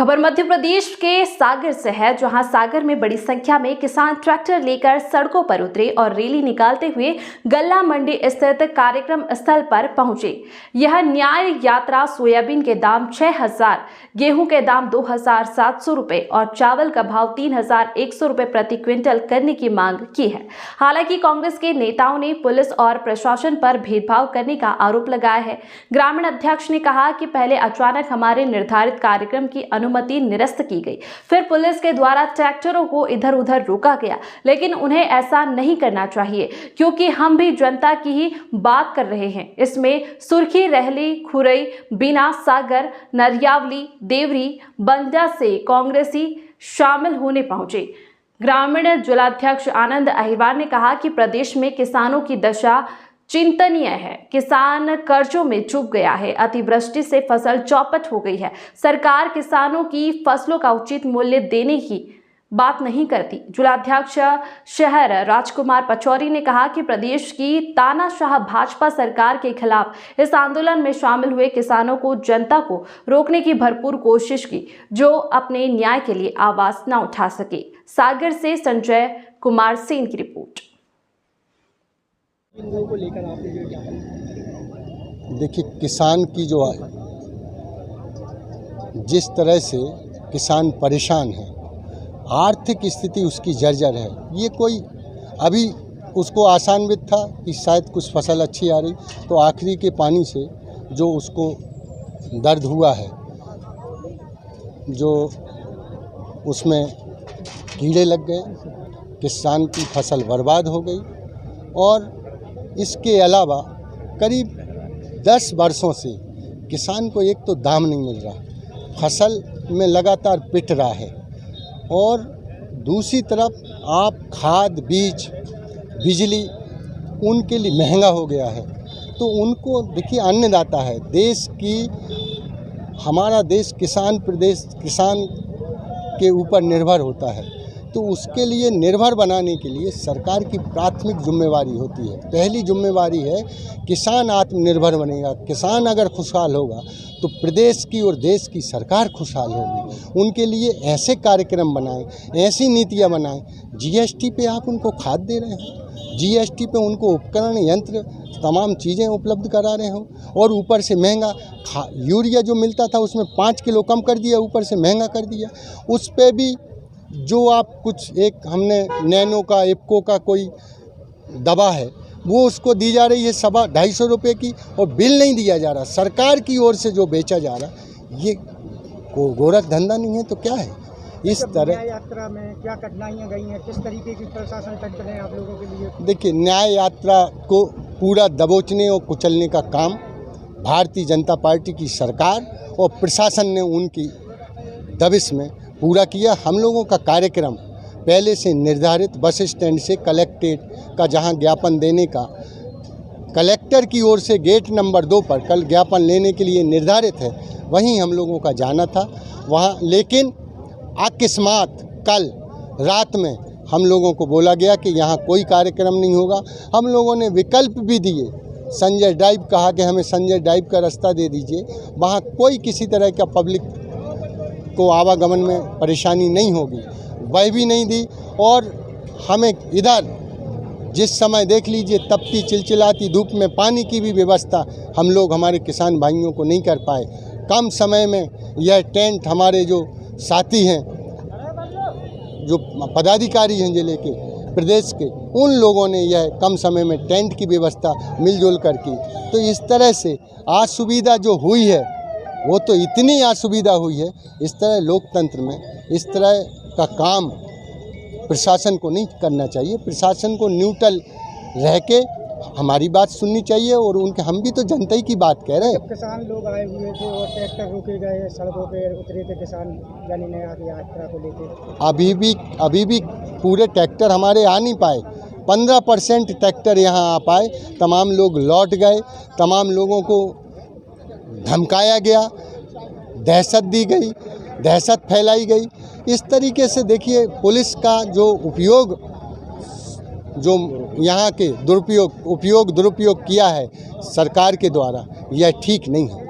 खबर मध्य प्रदेश के सागर से है, जहां सागर में बड़ी संख्या में किसान ट्रैक्टर लेकर सड़कों पर उतरे और रैली निकालते हुए गल्ला मंडी स्थित कार्यक्रम स्थल पर पहुंचे। यह न्याय यात्रा सोयाबीन के दाम 6,000, गेहूं के दाम 2,700 रुपए और चावल का भाव 3,100 रुपए प्रति क्विंटल करने की मांग की है। हालांकि कांग्रेस के नेताओं ने पुलिस और प्रशासन पर भेदभाव करने का आरोप लगाया है। ग्रामीण अध्यक्ष ने कहा कि पहले अचानक हमारे निर्धारित कार्यक्रम की अनुमति निरस्त की गई, फिर पुलिस के द्वारा ट्रैक्टरों को इधर उधर रोका गया, लेकिन उन्हें ऐसा नहीं करना चाहिए क्योंकि हम भी जनता की ही बात कर रहे हैं। इसमें सुर्खी, रहली, खुरई, बीना, सागर, नरियावली, देवरी, बंजा से कांग्रेसी शामिल होने पहुंचे। ग्रामीण जिलाध्यक्ष आनंद अहिरवार ने कहा कि प्रदेश में किसानों की दशा चिंतनीय है। किसान कर्जों में डूब गया है, अतिवृष्टि से फसल चौपट हो गई है। सरकार किसानों की फसलों का उचित मूल्य देने की बात नहीं करती। जिलाध्यक्ष शहर राजकुमार पचौरी ने कहा कि प्रदेश की तानाशाह भाजपा सरकार के खिलाफ इस आंदोलन में शामिल हुए किसानों को जनता को रोकने की भरपूर कोशिश की, जो अपने न्याय के लिए आवाज न उठा सके। सागर से संजय कुमार सेन की रिपोर्ट। को लेकर आपने जो ज्ञापन, देखिए, किसान की जो जिस तरह से किसान परेशान है, आर्थिक स्थिति उसकी जर्जर है। ये कोई अभी उसको आशान्वित था कि शायद कुछ फसल अच्छी आ रही, तो आखिरी के पानी से जो उसको दर्द हुआ है, जो उसमें कीड़े लग गए, किसान की फसल बर्बाद हो गई। और इसके अलावा करीब 10 वर्षों से किसान को एक तो दाम नहीं मिल रहा, फसल में लगातार पिट रहा है, और दूसरी तरफ आप खाद, बीज, बिजली उनके लिए महंगा हो गया है। तो उनको देखिए, अन्नदाता है देश की, हमारा देश किसान प्रदेश, किसान के ऊपर निर्भर होता है। तो उसके लिए निर्भर बनाने के लिए सरकार की प्राथमिक जिम्मेवारी होती है। पहली जिम्मेवारी है किसान आत्मनिर्भर बनेगा। किसान अगर खुशहाल होगा तो प्रदेश की और देश की सरकार खुशहाल होगी। उनके लिए ऐसे कार्यक्रम बनाएं, ऐसी नीतियां बनाएं। जीएसटी पे आप उनको खाद दे रहे हो, जीएसटी पे उनको उपकरण, यंत्र, तमाम चीज़ें उपलब्ध करा रहे हो, और ऊपर से महंगा यूरिया जो मिलता था उसमें 5 किलो कम कर दिया, ऊपर से महंगा कर दिया। उस पर भी जो आप कुछ एक हमने नैनो का, इफ्को का कोई दवा है, वो उसको दी जा रही है 250 रुपये की, और बिल नहीं दिया जा रहा। सरकार की ओर से जो बेचा जा रहा, ये गोरख धंधा नहीं है तो क्या है? इस तरह न्याय यात्रा में क्या कठिनाइयाँ गई हैं, किस तरीके की प्रशासन तंत्र है आप लोगों के लिए? देखिए, न्याय यात्रा को पूरा दबोचने और कुचलने का काम भारतीय जनता पार्टी की सरकार और प्रशासन ने उनकी दबिश में पूरा किया। हम लोगों का कार्यक्रम पहले से निर्धारित बस स्टैंड से कलेक्ट्रेट का, जहां ज्ञापन देने का कलेक्टर की ओर से गेट नंबर 2 पर कल ज्ञापन लेने के लिए निर्धारित है, वहीं हम लोगों का जाना था वहां। लेकिन अकस्मात कल रात में हम लोगों को बोला गया कि यहाँ कोई कार्यक्रम नहीं होगा। हम लोगों ने विकल्प भी दिए, संजय ड्राइव कहा कि हमें संजय ड्राइव का रास्ता दे दीजिए, वहाँ कोई किसी तरह का पब्लिक को आवागमन में परेशानी नहीं होगी, वह भी नहीं दी। और हमें इधर जिस समय देख लीजिए, तपती चिलचिलाती धूप में पानी की भी व्यवस्था हम लोग हमारे किसान भाइयों को नहीं कर पाए। कम समय में यह टेंट, हमारे जो साथी हैं, जो पदाधिकारी हैं जिले के, प्रदेश के, उन लोगों ने यह कम समय में टेंट की व्यवस्था मिलजुल कर की। तो इस तरह से असुविधा जो हुई है, वो तो इतनी असुविधा हुई है। इस तरह लोकतंत्र में इस तरह का काम प्रशासन को नहीं करना चाहिए। प्रशासन को न्यूट्रल रह के हमारी बात सुननी चाहिए, और उनके, हम भी तो जनता ही की बात कह रहे हैं। किसान लोग आए हुए थे और ट्रैक्टर रोके गए, सड़कों पे उतरे थे किसान, यानी नया यात्रा को लेकर। अभी भी पूरे ट्रैक्टर हमारे आ नहीं पाए, 15% ट्रैक्टर यहाँ आ पाए। तमाम लोग लौट गए, तमाम लोगों को धमकाया गया, दहशत दी गई, दहशत फैलाई गई। इस तरीके से देखिए, पुलिस का जो उपयोग, जो यहाँ के दुरुपयोग किया है सरकार के द्वारा, यह ठीक नहीं है।